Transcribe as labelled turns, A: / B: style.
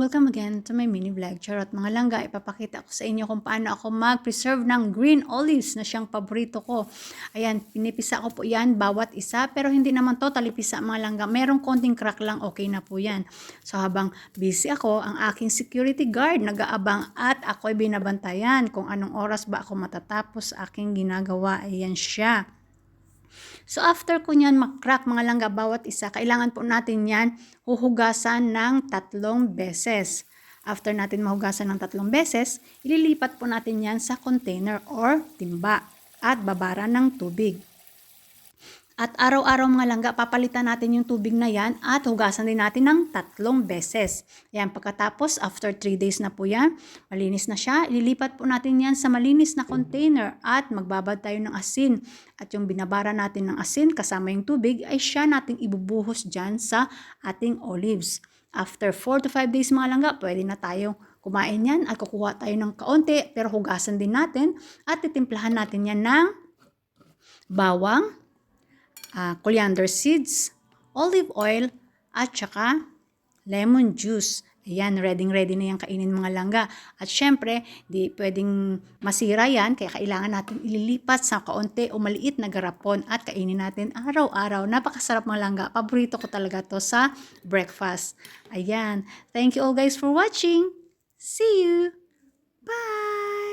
A: Welcome again to my mini vlog. Charot mga langga, ipapakita ko sa inyo kung paano ako mag-preserve ng green olives na siyang paborito ko. Ayan, pinipisa ko po yan bawat isa, pero hindi naman totally pisa mga langga. Merong konting crack lang, okay na po yan. So habang busy ako, ang aking security guard nag-aabang at ako'y binabantayan kung anong oras ba ako matatapos aking ginagawa. Ayan siya. So after ko nyan mag-crack mga langga bawat isa, kailangan po natin yan huhugasan ng 3 beses. After natin mahugasan ng 3 beses, ililipat po natin yan sa container or timba at babara ng tubig. At araw-araw mga langga, papalitan natin yung tubig na yan at hugasan din natin ng 3 beses. Ayan, pagkatapos, after 3 days na po yan, malinis na siya. Ililipat po natin yan sa malinis na container at magbabad tayo ng asin. At yung binabara natin ng asin kasama yung tubig ay siya nating ibubuhos dyan sa ating olives. After 4 to 5 days mga langga, pwede na tayong kumain yan at kukuha tayo ng kaunti pero hugasan din natin at titimplahan natin yan ng bawang, coriander seeds, olive oil, at saka lemon juice. Ayan, ready na yan kainin mga langga. At syempre, di pwedeng masira yan, kaya kailangan natin ililipat sa kaunti o maliit na garapon at kainin natin araw-araw. Napakasarap mga langga. Paborito ko talaga to sa breakfast. Ayan. Thank you all guys for watching. See you. Bye!